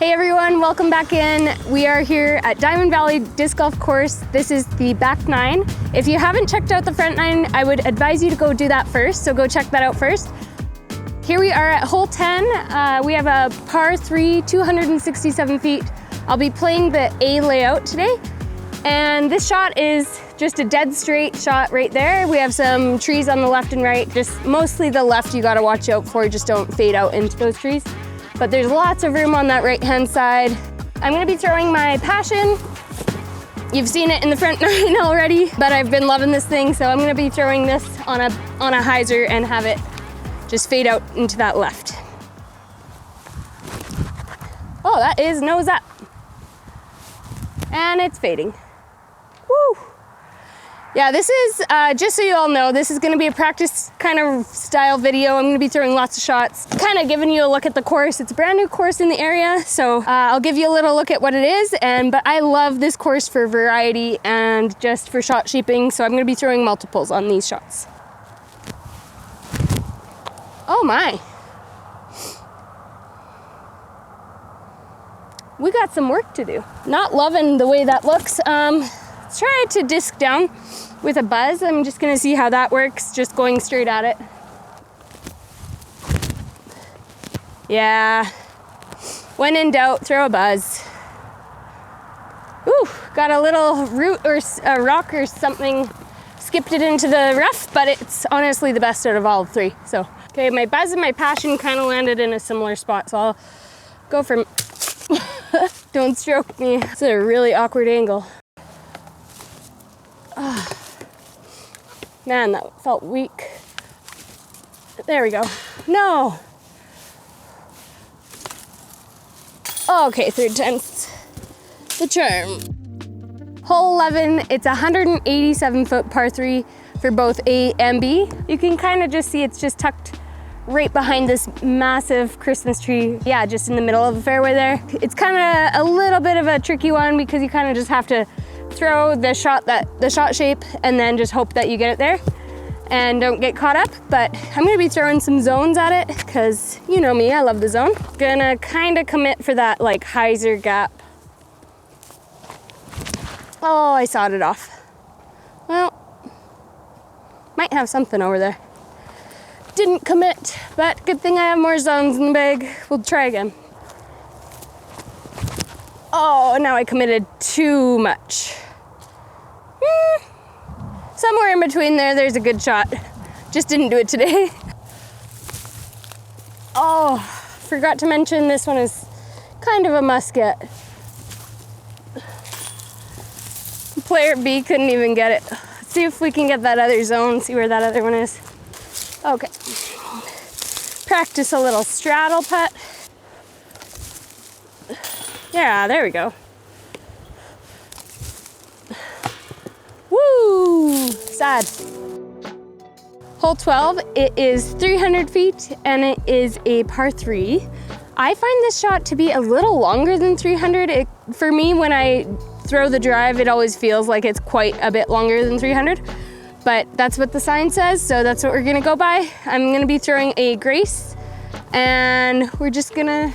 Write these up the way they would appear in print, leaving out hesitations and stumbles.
Hey everyone, welcome back in. We are here at Diamond Valley Disc Golf Course. This is the back nine. If you haven't checked out the front nine, I would advise you to go do that first, so go check that out first. Here we are at hole 10. We have a par 3, 267 feet. I'll be playing the A layout today. And this shot is just a dead straight shot right there. We have some trees on the left and right, just mostly the left you gotta watch out for, just don't fade out into those trees. But there's lots of room on that right-hand side. I'm gonna be throwing my Passion. You've seen it in the front nine already, but I've been loving this thing, so I'm gonna be throwing this on a hyzer and have it just fade out into that left. Oh, that is nose up. And it's fading. Woo! Yeah, this is, just so you all know, this is gonna be a practice kind of style video. I'm gonna be throwing lots of shots, kind of giving you a look at the course. It's a brand new course in the area, so I'll give you a little look at what it is, but I love this course for variety and just for shot shaping, so I'm gonna be throwing multiples on these shots. Oh my. We got some work to do. Not loving the way that looks. Let's try to disc down with a buzz. I'm just gonna see how that works, just going straight at it. Yeah, when in doubt, throw a buzz. Ooh, got a little root or a rock or something, skipped it into the rough, but it's honestly the best out of all three, so. Okay, my buzz and my Passion kind of landed in a similar spot, so I'll go from, don't stroke me. It's a really awkward angle. Oh, man, that felt weak. There we go. No. Okay, third time's the charm. Hole 11, it's a 187-foot par 3 for both A and B. You can kind of just see it's just tucked right behind this massive Christmas tree. Yeah, just in the middle of the fairway there. It's kind of a little bit of a tricky one because you kind of just have to throw the shot shape and then just hope that you get it there and don't get caught up. But I'm gonna be throwing some zones at it because you know me, I love the zone. Gonna kind of commit for that like hyzer gap. Oh, I sawed it off. Well, might have something over there. Didn't commit, but good thing I have more zones in the bag. We'll try again. Oh, now I committed too much. Somewhere in between there, there's a good shot. Just didn't do it today. Oh, forgot to mention this one is kind of a must get. Player B couldn't even get it. Let's see if we can get that other zone, see where that other one is. Okay. Practice a little straddle putt. Yeah, there we go. Woo! Sad. Hole 12, it is 300 feet and it is a par 3. I find this shot to be a little longer than 300. For me, when I throw the drive, it always feels like it's quite a bit longer than 300. But that's what the sign says, so that's what we're gonna go by. I'm gonna be throwing a Grace, and we're just gonna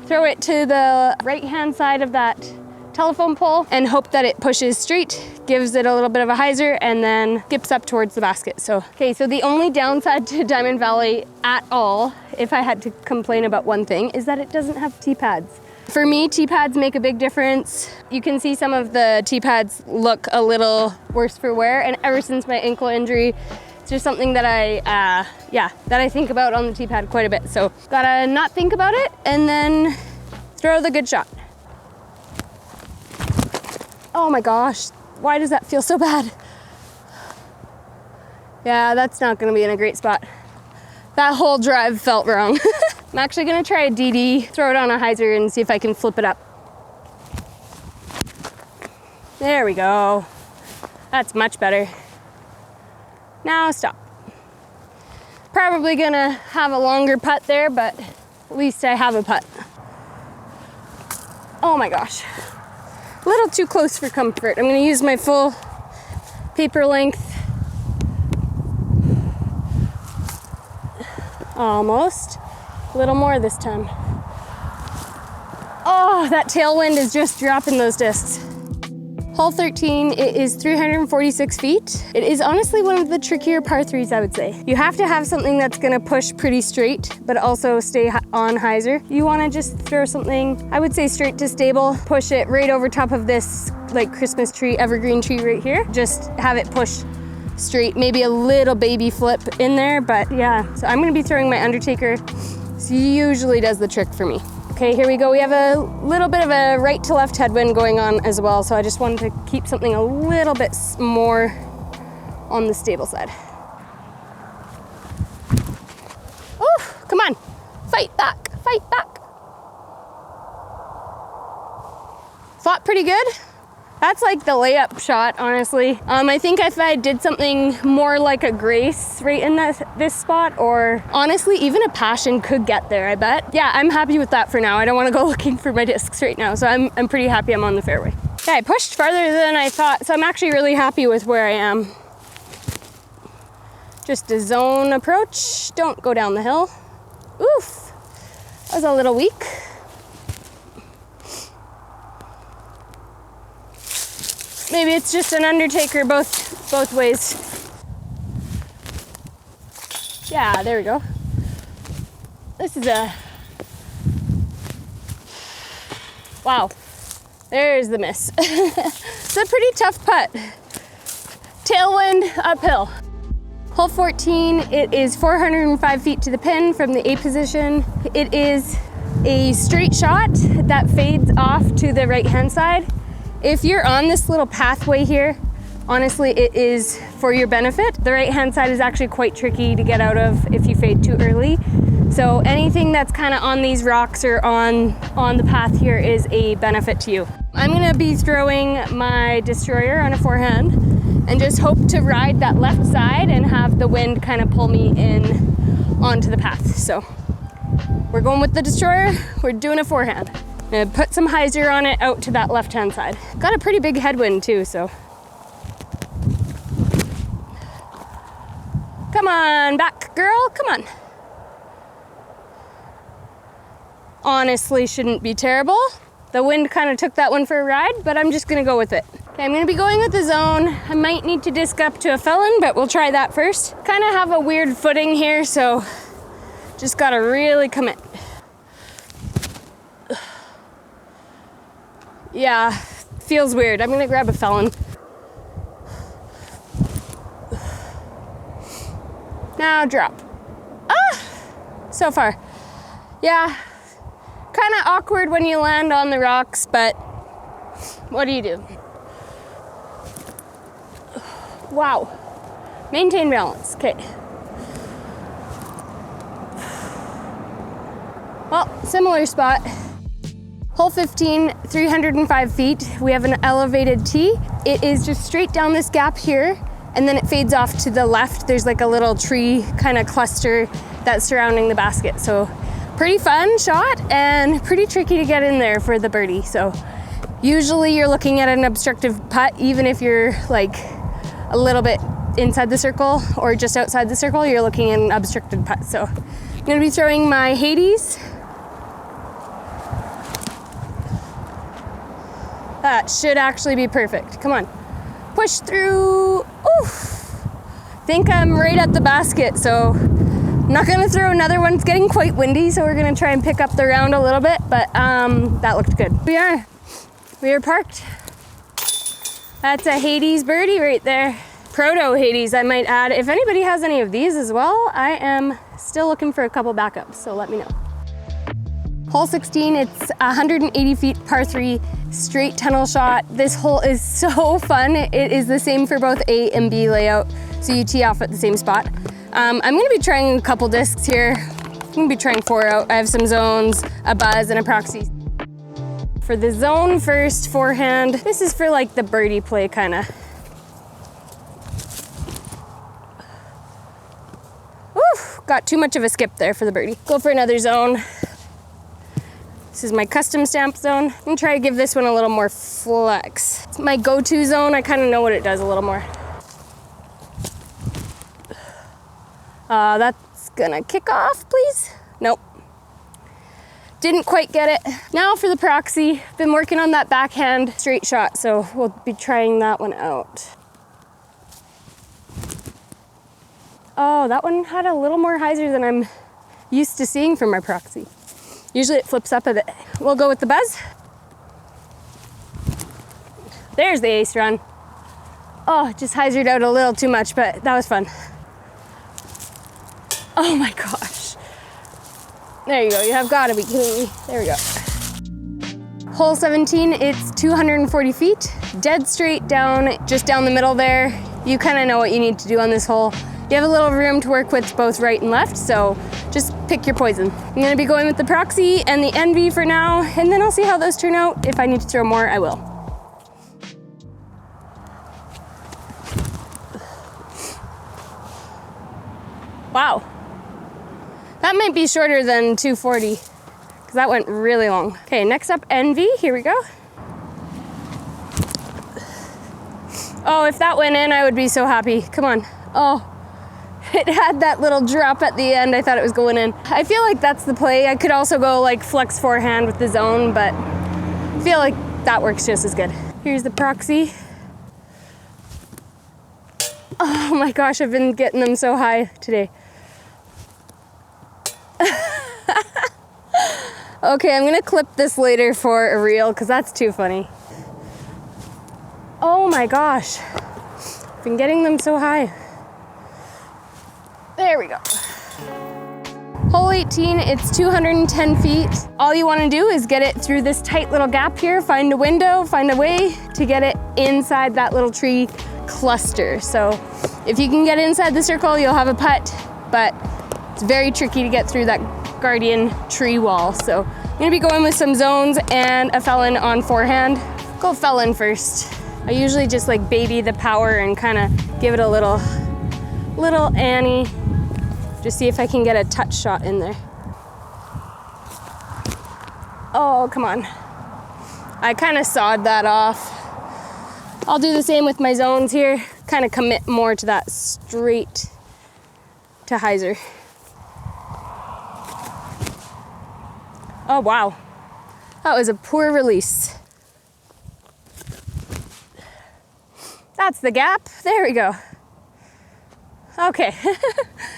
throw it to the right-hand side of that telephone pole and hope that it pushes straight, gives it a little bit of a hyzer, and then skips up towards the basket. So, okay, so the only downside to Diamond Valley at all, if I had to complain about one thing, is that it doesn't have tee pads. For me, tee pads make a big difference. You can see some of the tee pads look a little worse for wear, and ever since my ankle injury, it's just something that I think about on the tee pad quite a bit. So gotta not think about it and then throw the good shot. Oh my gosh, why does that feel so bad? Yeah, that's not gonna be in a great spot. That whole drive felt wrong. I'm actually gonna try a DD, throw it on a hyzer and see if I can flip it up. There we go. That's much better. Now stop. Probably gonna have a longer putt there, but at least I have a putt. Oh my gosh. A little too close for comfort. I'm gonna use my full paper length. Almost. A little more this time. Oh, Oh, that tailwind is just dropping those discs. Hole 13, it is 346 feet. It is honestly one of the trickier par threes, I would say. You have to have something that's gonna push pretty straight, but also stay on hyzer. You wanna just throw something, I would say straight to stable, push it right over top of this like Christmas tree, evergreen tree right here. Just have it push straight, maybe a little baby flip in there, but yeah. So I'm gonna be throwing my Undertaker. This usually does the trick for me. Okay, here we go. We have a little bit of a right to left headwind going on as well, so I just wanted to keep something a little bit more on the stable side. Oh, come on, fight back, fight back. Fought pretty good. That's like the layup shot, honestly. I think if I did something more like a Grace right in this spot, or honestly, even a Passion could get there, I bet. Yeah, I'm happy with that for now. I don't want to go looking for my discs right now, so I'm pretty happy I'm on the fairway. Yeah, I pushed farther than I thought, so I'm actually really happy with where I am. Just a zone approach. Don't go down the hill. Oof, that was a little weak. Maybe it's just an Undertaker both ways. Yeah, there we go. This is wow, there's the miss. It's a pretty tough putt. Tailwind uphill. Hole 14, it is 405 feet to the pin from the A position. It is a straight shot that fades off to the right-hand side. If you're on this little pathway here, honestly, it is for your benefit. The right-hand side is actually quite tricky to get out of if you fade too early. So anything that's kind of on these rocks or on the path here is a benefit to you. I'm gonna be throwing my Destroyer on a forehand and just hope to ride that left side and have the wind kind of pull me in onto the path. So we're going with the Destroyer, we're doing a forehand. I'm gonna put some hyzer on it out to that left-hand side. Got a pretty big headwind too, so. Come on, back girl, come on. Honestly, shouldn't be terrible. The wind kind of took that one for a ride, but I'm just gonna go with it. Okay, I'm gonna be going with the zone. I might need to disc up to a felon, but we'll try that first. Kind of have a weird footing here, so just gotta really commit. Yeah, feels weird. I'm gonna grab a felon. Now drop. Ah, so far. Yeah, kind of awkward when you land on the rocks, but what do you do? Wow, maintain balance, okay. Well, similar spot. Hole 15, 305 feet. We have an elevated tee. It is just straight down this gap here, and then it fades off to the left. There's like a little tree kind of cluster that's surrounding the basket. So pretty fun shot and pretty tricky to get in there for the birdie. So usually you're looking at an obstructive putt, even if you're like a little bit inside the circle or just outside the circle, you're looking at an obstructed putt. So I'm gonna be throwing my Hades. That should actually be perfect. Come on, push through. Oof. Think I'm right at the basket, so I'm not gonna throw another one. It's getting quite windy, so we're gonna try and pick up the round a little bit, but that looked good. We are parked. That's a Hades birdie right there. Proto Hades, I might add. If anybody has any of these as well, I am still looking for a couple backups, so let me know. Hole 16, it's 180 feet par 3, straight tunnel shot. This hole is so fun. It is the same for both A and B layout, so you tee off at the same spot. I'm gonna be trying a couple discs here. I'm gonna be trying 4 out. I have some zones, a buzz, and a proxy. For the zone first, forehand. This is for like the birdie play kinda. Woo, got too much of a skip there for the birdie. Go for another zone. This is my custom stamp zone. I'm gonna try to give this one a little more flex. It's my go-to zone. I kind of know what it does a little more. That's gonna kick off, please. Nope. Didn't quite get it. Now for the proxy. Been working on that backhand straight shot, so we'll be trying that one out. Oh, that one had a little more hyzer than I'm used to seeing from my proxy. Usually it flips up a bit. We'll go with the buzz. There's the ace run. Oh, just hyzered out a little too much, but that was fun. Oh my gosh. There you go, you have gotta be kidding me. There we go. Hole 17, it's 240 feet, dead straight down, just down the middle there. You kind of know what you need to do on this hole. You have a little room to work with both right and left, so just pick your poison. I'm gonna be going with the Proxy and the Envy for now, and then I'll see how those turn out. If I need to throw more, I will. Wow. That might be shorter than 240, because that went really long. Okay, next up, Envy, here we go. Oh, if that went in, I would be so happy. Come on. Oh, it had that little drop at the end. I thought it was going in. I feel like that's the play. I could also go like flex forehand with the zone, but I feel like that works just as good. Here's the Proxy. Oh my gosh, I've been getting them so high today. Okay, I'm gonna clip this later for a reel because that's too funny. Oh my gosh, I've been getting them so high. There we go. Hole 18, it's 210 feet. All you wanna do is get it through this tight little gap here, find a window, find a way to get it inside that little tree cluster. So if you can get inside the circle, you'll have a putt, but it's very tricky to get through that guardian tree wall. So I'm gonna be going with some zones and a felon on forehand. Go felon first. I usually just like baby the power and kind of give it a little Annie. Just see if I can get a touch shot in there. Oh, come on. I kind of sawed that off. I'll do the same with my zones here. Kind of commit more to that straight to hyzer. Oh, wow. That was a poor release. That's the gap. There we go. Okay,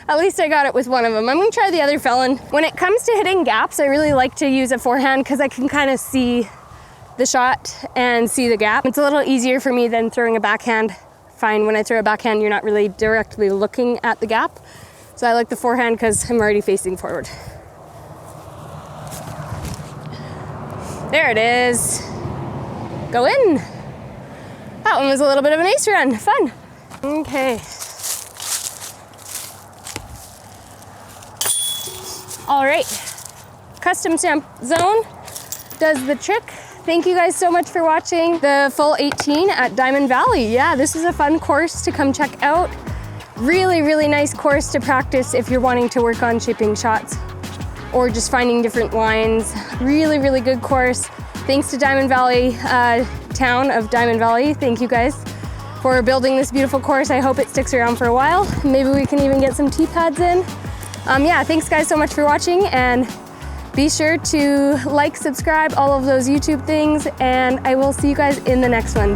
at least I got it with one of them. I'm gonna try the other felon. When it comes to hitting gaps, I really like to use a forehand because I can kind of see the shot and see the gap. It's a little easier for me than throwing a backhand. Fine, when I throw a backhand, you're not really directly looking at the gap. So I like the forehand because I'm already facing forward. There it is. Go in. That one was a little bit of an ace run, fun. Okay. All right, custom stamp zone does the trick. Thank you guys so much for watching the full 18 at Diamond Valley. Yeah, this is a fun course to come check out. Really, really nice course to practice if you're wanting to work on chipping shots or just finding different lines. Really, really good course. Thanks to Diamond Valley, town of Diamond Valley. Thank you guys for building this beautiful course. I hope it sticks around for a while. Maybe we can even get some tee pads in. Yeah, thanks guys so much for watching, and be sure to like, subscribe, all of those YouTube things, and I will see you guys in the next one.